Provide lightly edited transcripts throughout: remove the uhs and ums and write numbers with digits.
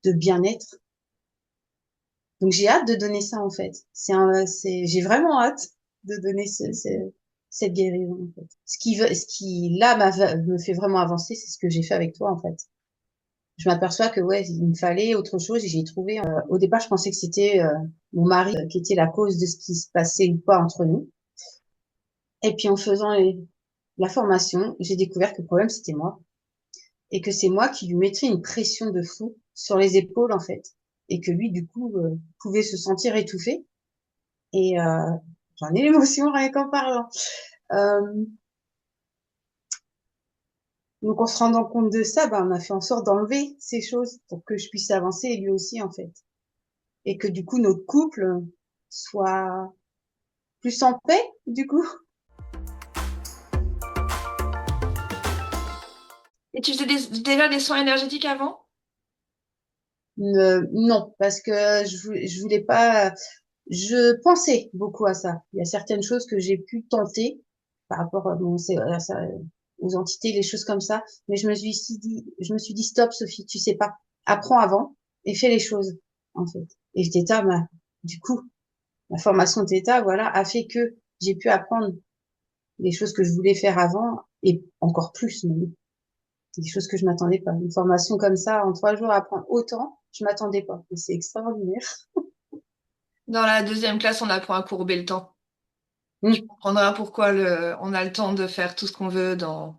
de bien-être. Donc j'ai hâte de donner ça en fait. J'ai vraiment hâte de donner cette guérison en fait. Ce qui là me fait vraiment avancer, c'est ce que j'ai fait avec toi en fait. Je m'aperçois que ouais, il me fallait autre chose et j'ai trouvé. Au départ, je pensais que c'était mon mari qui était la cause de ce qui se passait ou pas entre nous. Et puis en faisant la formation, j'ai découvert que le problème c'était moi et que c'est moi qui lui mettrais une pression de fou sur les épaules en fait et que lui du coup pouvait se sentir étouffé et j'en ai l'émotion rien qu'en parlant. Euh, donc en se rendant compte de ça, ben, on a fait en sorte d'enlever ces choses pour que je puisse avancer et lui aussi en fait et que du coup notre couple soit plus en paix du coup. Et tu faisais déjà des soins énergétiques avant? Non, parce que je voulais pas. Je pensais beaucoup à ça. Il y a certaines choses que j'ai pu tenter par rapport à ça, aux entités, les choses comme ça. Mais je me suis dit, stop, Sophie, tu sais pas. Apprends avant et fais les choses, en fait. Et le Theta, du coup, la formation Theta, voilà, a fait que j'ai pu apprendre les choses que je voulais faire avant et encore plus, même. C'est des choses que je m'attendais pas. Une formation comme ça, en 3 jours, apprendre autant, je m'attendais pas. Et c'est extraordinaire. Dans la deuxième classe, on apprend à courber le temps. Tu Hum. comprendras pourquoi on a le temps de faire tout ce qu'on veut dans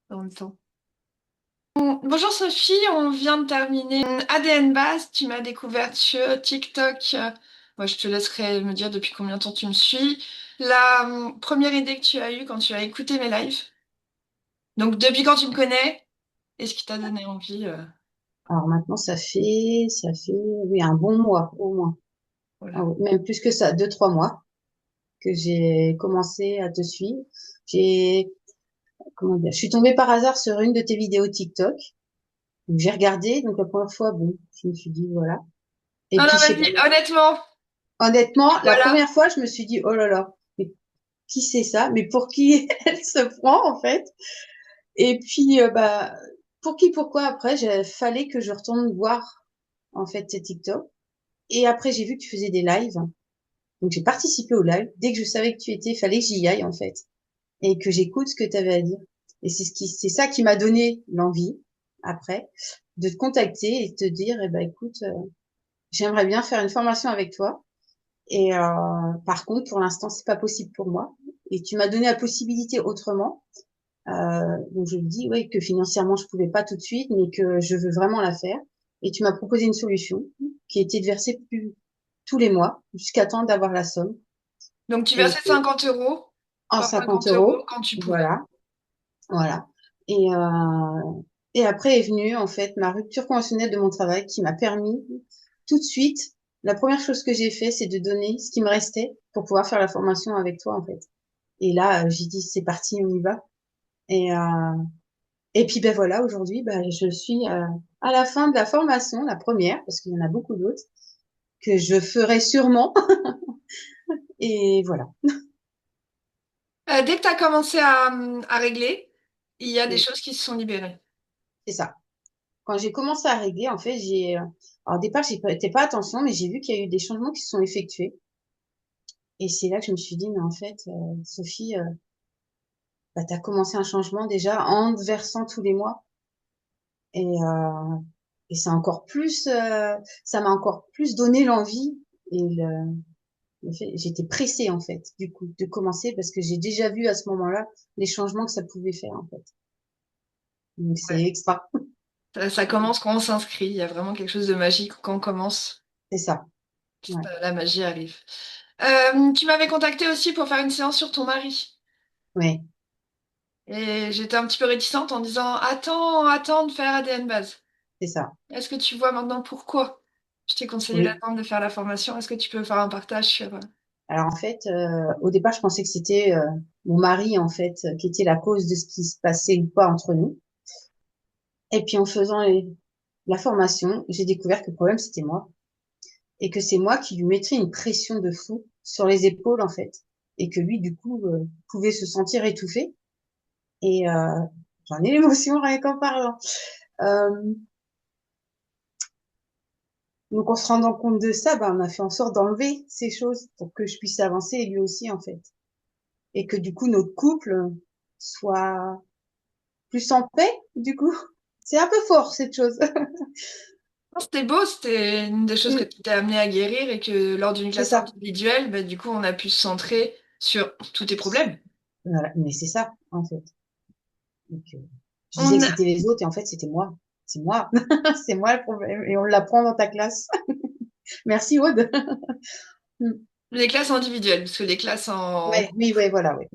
le temps. Bonjour Sophie, on vient de terminer ADN Base. Tu m'as découverte sur TikTok. Moi, je te laisserai me dire depuis combien de temps tu me suis. La première idée que tu as eue quand tu as écouté mes lives. Donc, depuis quand tu me connais, est-ce qui t'a donné envie Alors maintenant, oui, un bon mois au moins. Ah voilà. oui, même plus que ça, 2, 3 mois que j'ai commencé à te suivre. J'ai, comment dire, je suis tombée par hasard sur une de tes vidéos TikTok. Donc j'ai regardé. Donc la première fois, bon, je me suis dit voilà. Et Non, non, puis je sais pas. vas-y, honnêtement, Honnêtement, la voilà. première fois, je me suis dit oh là là, mais qui c'est ça? Mais pour qui elle se prend en fait? Et puis bah pour qui, pourquoi après, il fallait que je retourne voir en fait tes TikTok. Et après j'ai vu que tu faisais des lives. Donc j'ai participé au live. Dès que je savais que tu étais, il fallait que j'y aille en fait et que j'écoute ce que tu avais à dire. Et c'est ça qui m'a donné l'envie après de te contacter et de te dire, eh ben écoute, j'aimerais bien faire une formation avec toi. Et par contre, pour l'instant, c'est pas possible pour moi. Et tu m'as donné la possibilité autrement. Donc je me dis, oui, que financièrement je pouvais pas tout de suite, mais que je veux vraiment la faire. Et tu m'as proposé une solution qui était de verser tous les mois jusqu'à temps d'avoir la somme. Donc, tu Et versais 50 euros en par 50 50 euros euros, quand tu pouvais. voilà, voilà. Et, et après est venue en fait ma rupture conventionnelle de mon travail qui m'a permis tout de suite, la première chose que j'ai fait, c'est de donner ce qui me restait pour pouvoir faire la formation avec toi en fait. Et là, j'ai dit c'est parti, on y va. Et, puis ben voilà, aujourd'hui, ben, je suis à la fin de la formation, la première, parce qu'il y en a beaucoup d'autres que je ferai sûrement. Et voilà, Dès que tu as commencé à régler, il y a des choses qui se sont libérées. c'est ça. Quand j'ai commencé à régler, en fait, alors au départ, j'ai prêté pas attention, mais j'ai vu qu'il y a eu des changements qui se sont effectués. Et c'est là que je me suis dit, mais en fait, Sophie, bah, tu as commencé un changement déjà en te versant tous les mois. Et, c'est encore plus, ça m'a encore plus donné l'envie. Et j'étais pressée, en fait, du coup, de commencer parce que j'ai déjà vu à ce moment-là les changements que ça pouvait faire, en fait. Donc, c'est Ouais. extra. Ça commence quand on s'inscrit. Il y a vraiment quelque chose de magique quand on commence. C'est ça. Ouais. La magie arrive. Tu m'avais contacté aussi pour faire une séance sur ton mari. Ouais, Et j'étais un petit peu réticente en disant, attends, attends de faire ADN base. c'est ça. Est-ce que tu vois maintenant pourquoi je t'ai conseillé Oui. d'attendre de faire la formation? Est-ce que tu peux faire un partage sur... Alors en fait, au départ, je pensais que c'était mon mari en fait qui était la cause de ce qui se passait ou pas entre nous. Et puis en faisant la formation, j'ai découvert que le problème c'était moi et que c'est moi qui lui mettrais une pression de fou sur les épaules en fait et que lui du coup pouvait se sentir étouffé. Et j'en ai l'émotion rien qu'en parlant. Euh, Donc, en se rendant compte de ça, bah, on a fait en sorte d'enlever ces choses pour que je puisse avancer et lui aussi, en fait. Et que du coup, notre couple soit plus en paix, du coup. C'est un peu fort, cette chose. Non, c'était beau, c'était une des choses que Mm, tu t'es amené à guérir et que lors d'une c'est classe ça. individuelle, bah, du coup, on a pu se centrer sur tous tes problèmes. Voilà. Mais c'est ça, en fait. Donc, je disais On que a- c'était les autres et en fait, c'était moi. C'est moi. C'est moi le problème. Et on l'apprend dans ta classe. Merci, Aude. Mm. les classes individuelles, parce que les classes en Ouais, oui, ouais, voilà, ouais.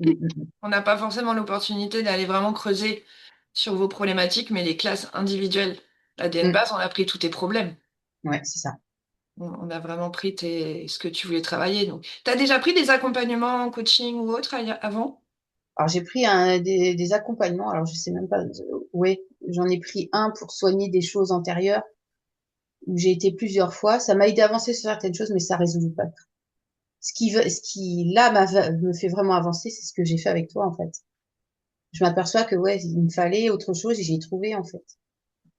on n'a pas forcément l'opportunité d'aller vraiment creuser sur vos problématiques, mais les classes individuelles, l'ADN Mm. base, on a pris tous tes problèmes. Ouais, c'est ça. On a vraiment pris ce que tu voulais travailler. Donc, tu as déjà pris des accompagnements en coaching ou autre avant? Alors, j'ai pris des accompagnements. Alors, je sais même pas. Ouais, j'en ai pris un pour soigner des choses antérieures où j'ai été plusieurs fois. Ça m'a aidé à avancer sur certaines choses, mais ça résout pas tout. Ce qui là, me fait vraiment avancer, c'est ce que j'ai fait avec toi, en fait. Je m'aperçois que, ouais, il me fallait autre chose et j'ai trouvé, en fait.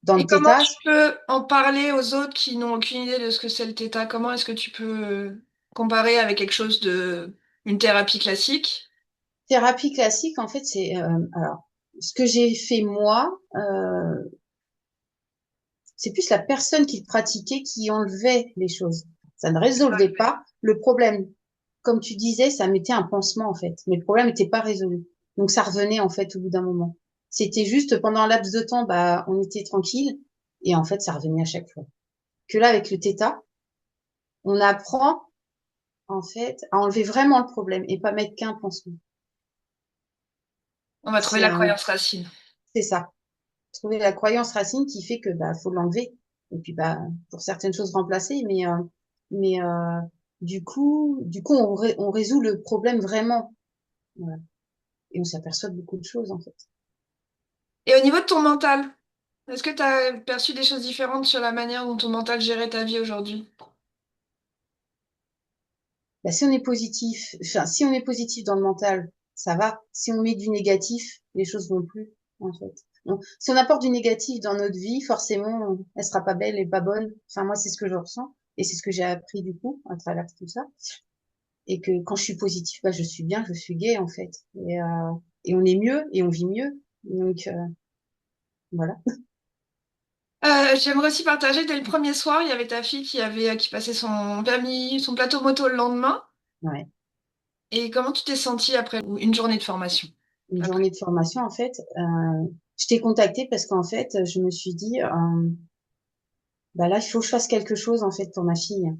Dans Et le comment tu tétas, peux en parler aux autres qui n'ont aucune idée de ce que c'est le theta? Comment est-ce que tu peux comparer avec quelque chose une thérapie classique? thérapie classique, en fait, alors, ce que j'ai fait moi, c'est plus la personne qui le pratiquait qui enlevait les choses. Ça ne résolvait pas le problème. Comme tu disais, ça mettait un pansement, en fait. Mais le problème n'était pas résolu. Donc, ça revenait, en fait, au bout d'un moment. C'était juste pendant un laps de temps, bah, on était tranquille. Et en fait, ça revenait à chaque fois. Que là, avec le theta, on apprend, en fait, à enlever vraiment le problème et pas mettre qu'un pansement. On va trouver C'est la un, croyance racine. c'est ça. Trouver la croyance racine qui fait que, bah, faut l'enlever. Et puis, bah, pour certaines choses remplacer. Mais, du coup, on résout le problème vraiment. Voilà. Et on s'aperçoit de beaucoup de choses, en fait. Et au niveau de ton mental, est-ce que tu as perçu des choses différentes sur la manière dont ton mental gérait ta vie aujourd'hui? Bah, si on est positif, enfin, si on est positif dans le mental, ça va. Si on met du négatif, les choses vont plus, en fait. Si on apporte du négatif dans notre vie, forcément, elle sera pas belle et pas bonne. Enfin, moi, c'est ce que je ressens. Et c'est ce que j'ai appris, du coup, à travers tout ça. Et que quand je suis positif, bah, je suis bien, je suis gaie, en fait. Et on est mieux et on vit mieux. Donc, voilà. J'aimerais aussi partager, dès le premier soir, il y avait ta fille qui passait son permis, son plateau moto le lendemain. Ouais. Et comment tu t'es sentie après une journée de formation? Une Après. journée de formation, en fait, je t'ai contactée parce qu'en fait, je me suis dit, bah là, il faut que je fasse quelque chose, en fait, pour ma fille.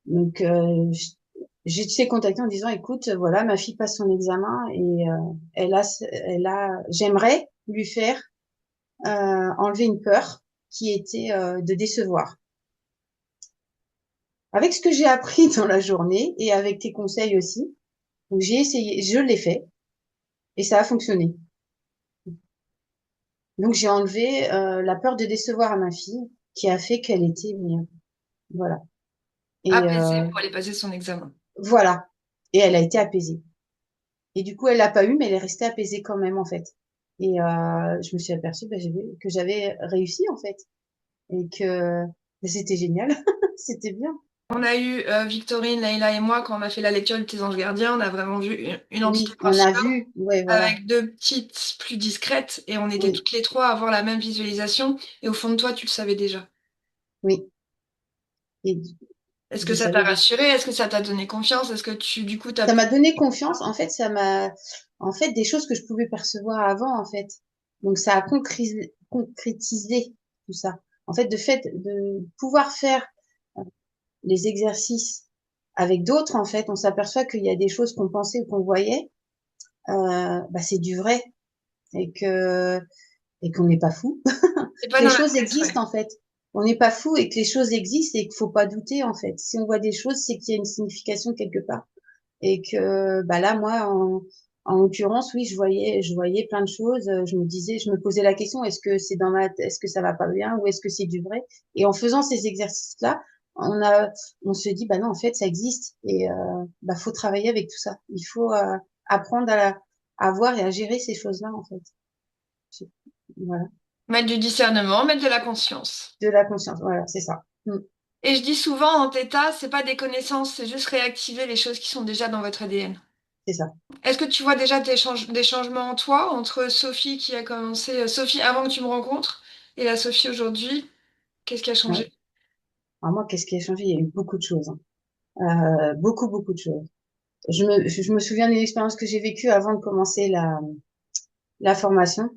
Donc, j'ai été contactée en disant, écoute, voilà, ma fille passe son examen et j'aimerais lui faire enlever une peur qui était de décevoir. Avec ce que j'ai appris dans la journée et avec tes conseils aussi, donc j'ai essayé, je l'ai fait et ça a fonctionné. Donc j'ai enlevé la peur de décevoir à ma fille, qui a fait qu'elle était mieux. Voilà. Et Apaisée pour aller passer son examen. voilà. Et elle a été apaisée. Et du coup, elle l'a pas eu, mais elle est restée apaisée quand même, en fait. Et je me suis aperçue que j'avais réussi, en fait. Et que c'était génial. C'était bien. On a eu Victorine, Leïla et moi, quand on a fait la lecture de Tes anges gardiens, on a vraiment vu une entité Oui, on a principale vu. Ouais, voilà. avec deux petites plus discrètes et on était Oui, toutes les trois à avoir la même visualisation et au fond de toi, tu le savais déjà. oui. Et Est-ce que je ça t'a savais déjà. rassuré? Est-ce que ça t'a donné confiance? Est-ce que du coup, t'as Ça pu... m'a donné confiance. En fait, en fait, des choses que je pouvais percevoir avant, en fait. Donc, ça a concrétisé tout ça. En fait, de pouvoir faire les exercices avec d'autres, en fait, on s'aperçoit qu'il y a des choses qu'on pensait ou qu'on voyait, bah, c'est du vrai et qu'on n'est pas fou, C'est que pas les dans la choses tête, ouais. existent, en fait. On n'est pas fou et que les choses existent et qu'il faut pas douter, en fait. Si on voit des choses, c'est qu'il y a une signification quelque part. Et que bah là moi en l'occurrence oui je voyais plein de choses, je me posais la question, est-ce que ça va pas bien ou est-ce que c'est du vrai, et en faisant ces exercices là on se dit bah non en fait ça existe et bah faut travailler avec tout ça, il faut apprendre à voir et à gérer ces choses là en fait. Voilà, Mettre du discernement, mettre de la conscience. de la conscience, voilà c'est ça. Mm. Et je dis souvent, en θ, c'est pas des connaissances, c'est juste réactiver les choses qui sont déjà dans votre ADN. C'est ça. Est-ce que tu vois déjà des changements en toi entre Sophie qui a commencé, Sophie avant que tu me rencontres, et la Sophie aujourd'hui? Qu'est-ce qui a Ouais. changé? Alors moi, qu'est-ce qui a changé? Il y a eu beaucoup de choses, hein. Beaucoup, beaucoup de choses. Je me souviens d'une expérience que j'ai vécue avant de commencer la formation.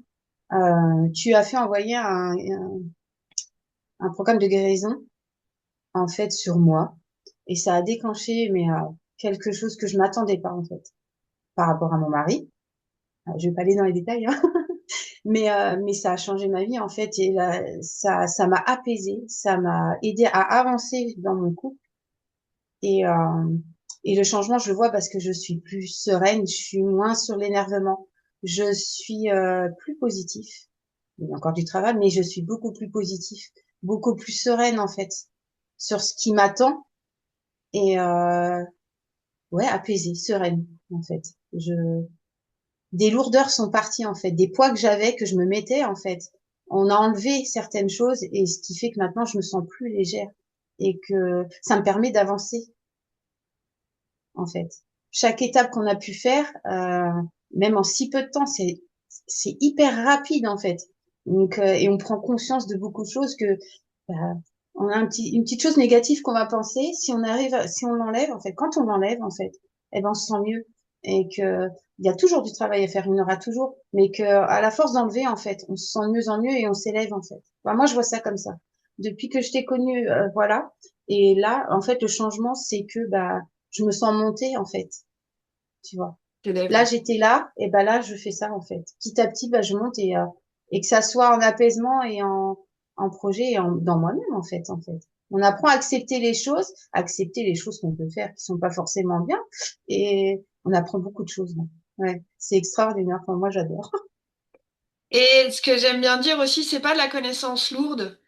Tu as fait envoyer un programme de guérison, en fait, sur moi. Et ça a déclenché quelque chose que je m'attendais pas, en fait, par rapport à mon mari. Je vais pas aller dans les détails, hein. Mais ça a changé ma vie, en fait. Et là, ça m'a apaisée, ça m'a aidé à avancer dans mon couple. Et, euh, et le changement, je le vois parce que je suis plus sereine, je suis moins sur l'énervement, je suis plus positif. Il y a encore du travail, mais je suis beaucoup plus positif, beaucoup plus sereine en fait sur ce qui m'attend et ouais, apaisée, sereine en fait. Des lourdeurs sont parties en fait, des poids que j'avais, que je me mettais en fait. On a enlevé certaines choses et ce qui fait que maintenant je me sens plus légère et que ça me permet d'avancer en fait. Chaque étape qu'on a pu faire, même en si peu de temps, c'est hyper rapide en fait. Donc et on prend conscience de beaucoup de choses que bah, on a une petite chose négative qu'on va penser. Si on l'enlève en fait, quand on l'enlève en fait, eh ben on se sent mieux et que il y a toujours du travail à faire, il y en aura toujours, mais que à la force d'enlever en fait, on se sent de mieux en mieux et on s'élève en fait. Bah, moi je vois ça comme ça. Depuis que je t'ai connue, voilà. Et là, en fait, le changement, c'est que bah je me sens montée en fait, tu vois. T'élèves. Là, j'étais là, et ben là, je fais ça en fait. Petit à petit, bah, je monte et que ça soit en apaisement et en projet et dans moi-même en fait. On apprend à accepter les choses qu'on peut faire qui sont pas forcément bien, et on apprend beaucoup de choses. Là. Ouais, c'est extraordinaire. Enfin, moi, j'adore. Et ce que j'aime bien dire aussi, c'est pas de la connaissance lourde,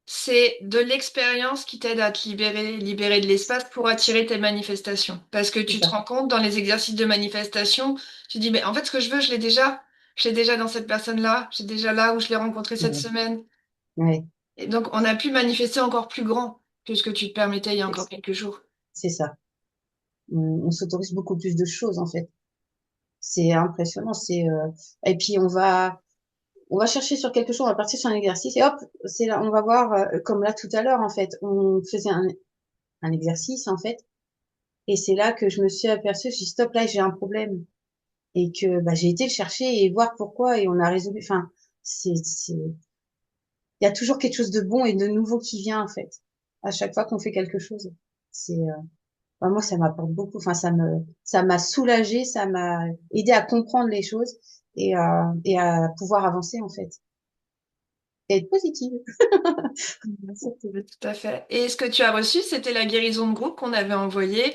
c'est de l'expérience qui t'aide à te libérer de l'espace pour attirer tes manifestations. Parce que C'est tu te ça. rends compte dans les exercices de manifestation, tu dis, mais en fait, ce que je veux, je l'ai déjà. Je l'ai déjà dans cette personne-là, j'ai déjà là où je l'ai rencontré cette Ouais, semaine. ouais, Et donc, on a pu manifester encore plus grand que ce que tu te permettais il y a encore c'est quelques jours. c'est ça. On s'autorise beaucoup plus de choses en fait. C'est impressionnant. Et puis on va chercher sur quelque chose, on va partir sur un exercice et hop, c'est là, on va voir, comme là tout à l'heure en fait, on faisait un exercice en fait, et c'est là que je me suis aperçue, je dis stop, là j'ai un problème, et que bah, j'ai été le chercher et voir pourquoi, et on a résolu. Enfin, il y a toujours quelque chose de bon et de nouveau qui vient en fait, à chaque fois qu'on fait quelque chose. Enfin, moi ça m'apporte beaucoup, enfin ça m'a soulagée, ça m'a aidé à comprendre les choses et à pouvoir avancer en fait, et être positive. Oui, tout à fait. Et ce que tu as reçu, c'était la guérison de groupe qu'on avait envoyée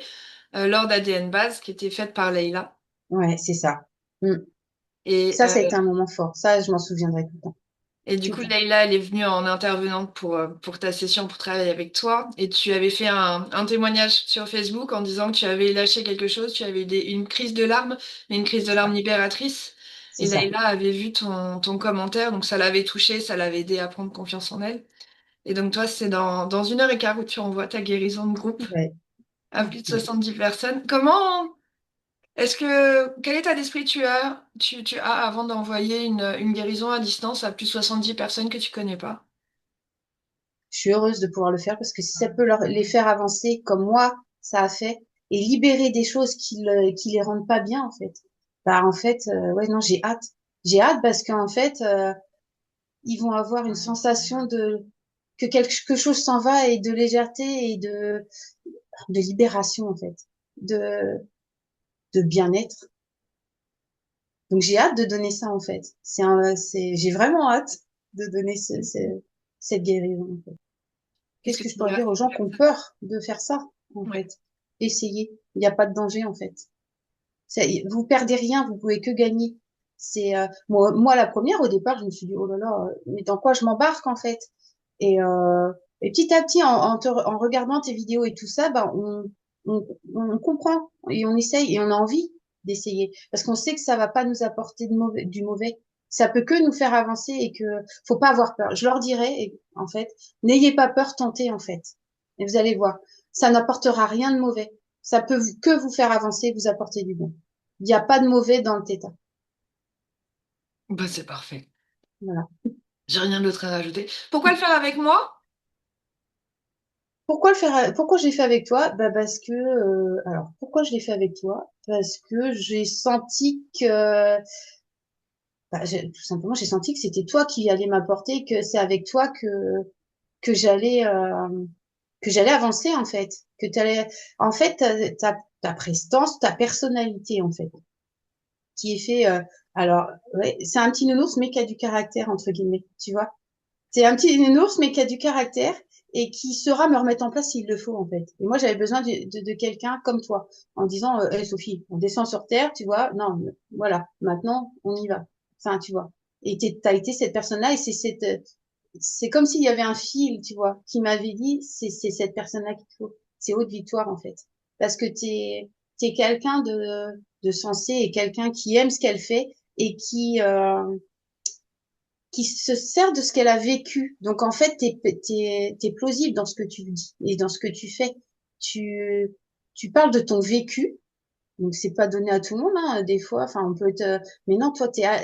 lors d'ADN Base, qui était faite par Leïla. Ouais, c'est ça. Mm. Et, Ça a été un moment fort. Ça, je m'en souviendrai tout le temps. et du Tout le coup, temps. Leïla, elle est venue en intervenante pour ta session, pour travailler avec toi. Et tu avais fait un témoignage sur Facebook en disant que tu avais lâché quelque chose, tu avais eu une crise de larmes, mais une crise de C'est larmes ça. libératrice. C'est Et ça. Leïla avait vu ton commentaire, donc ça l'avait touché, ça l'avait aidé à prendre confiance en elle. Et donc toi, c'est dans 1 heure et quart où tu envoies ta guérison de groupe Ouais. à plus de 70 personnes. Quel état d'esprit tu as avant d'envoyer une guérison à distance à plus de 70 personnes que tu connais pas? Je suis heureuse de pouvoir le faire parce que si ça peut les faire avancer comme moi, ça a fait, et libérer des choses qui les rendent pas bien, en fait. Bah, en fait, ouais, non, j'ai hâte. J'ai hâte parce qu'en fait, ils vont avoir une sensation que quelque chose s'en va et de légèreté et de libération, en fait. De, de bien-être. Donc j'ai hâte de donner ça en fait. J'ai vraiment hâte de donner cette guérison. En fait. Qu'est-ce Qu'est-ce que que je tu pourrais dirais? dire aux gens qui ont peur de faire ça en Ouais. fait? Essayez. Il n'y a pas de danger en fait. Vous perdez rien, vous pouvez que gagner. Moi la première au départ, je me suis dit oh là là, mais dans quoi je m'embarque en fait? Et, euh, et petit à petit, en regardant tes vidéos et tout ça, ben on comprend et on essaye et on a envie d'essayer parce qu'on sait que ça va pas nous apporter du mauvais. Ça peut que nous faire avancer et que faut pas avoir peur. Je leur dirais, en fait, n'ayez pas peur, tentez en fait. Et vous allez voir, ça n'apportera rien de mauvais. Ça peut que vous faire avancer, vous apporter du bon. Il n'y a pas de mauvais dans le theta. Bah, c'est parfait. Voilà. J'ai rien d'autre à rajouter. Pourquoi le faire avec moi? Pourquoi je l'ai fait avec toi? Bah parce que alors pourquoi je l'ai fait avec toi? Parce que j'ai senti que tout simplement j'ai senti que c'était toi qui allais m'apporter, que c'est avec toi que j'allais que j'allais avancer en fait, que t'allais en fait ta prestance, ta personnalité en fait, qui est fait alors ouais, c'est un petit nounours mais qui a du caractère entre guillemets, tu vois. C'est un petit nounours, mais qui a du caractère et qui saura me remettre en place s'il le faut, en fait. Et moi, j'avais besoin de quelqu'un comme toi, en disant, hey, Sophie, on descend sur Terre, tu vois. Non, voilà, maintenant, on y va. Enfin, tu vois. Et t'as été cette personne-là et c'est comme s'il y avait un fil, tu vois, qui m'avait dit, c'est cette personne-là qu'il faut. C'est Haute Victoire, en fait. Parce que t'es quelqu'un de sensé et quelqu'un qui aime ce qu'elle fait et qui se sert de ce qu'elle a vécu. Donc en fait, t'es plausible dans ce que tu dis et dans ce que tu fais. Tu, tu parles de ton vécu, donc c'est pas donné à tout le monde, hein, des fois. Enfin, on peut être, mais non, toi, t'es à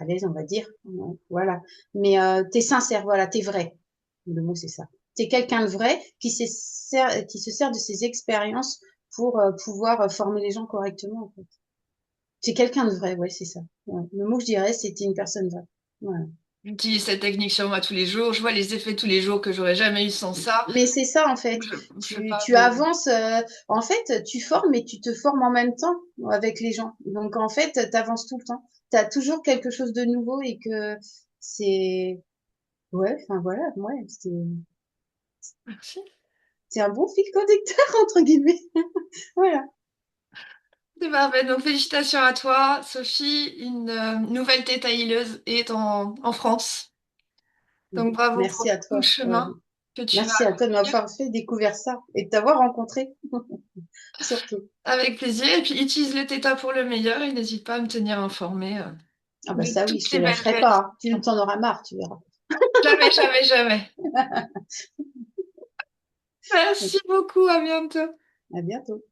l'aise, on va dire. Voilà. Mais t'es sincère, voilà, t'es vrai. Le mot c'est ça. T'es quelqu'un de vrai qui se sert de ses expériences pour pouvoir former les gens correctement. En fait. C'est quelqu'un de vrai, ouais, c'est ça. Ouais. Le mot que je dirais, c'était une personne vraie. Voilà. J'utilise cette technique sur moi tous les jours. Je vois les effets tous les jours que j'aurais jamais eu sans ça. Mais c'est ça en Donc, fait. je fais pas Tu de... avances. En fait, tu formes et tu te formes en même temps avec les gens. Donc en fait, tu avances tout le temps. Tu as toujours quelque chose de nouveau et que c'est ouais. Enfin voilà, ouais, Merci. c'est un bon fil conducteur entre guillemets. Voilà. C'est parfait. Donc, félicitations à toi, Sophie. Une nouvelle tétailleuse est en France. Donc, bravo Merci pour à tout le toi. Ouais. chemin que tu vas Merci à toi de accomplir. m'avoir fait découvrir ça et de t'avoir rencontré surtout. Avec plaisir. Et puis, utilise le Theta pour le meilleur et n'hésite pas à me tenir informée Ah bah de ça oui, toutes je te les belles lâcherai pas. Hein. Tu réalisations. t'en auras marre, tu verras. Jamais, jamais, jamais. Merci beaucoup. À bientôt. À bientôt.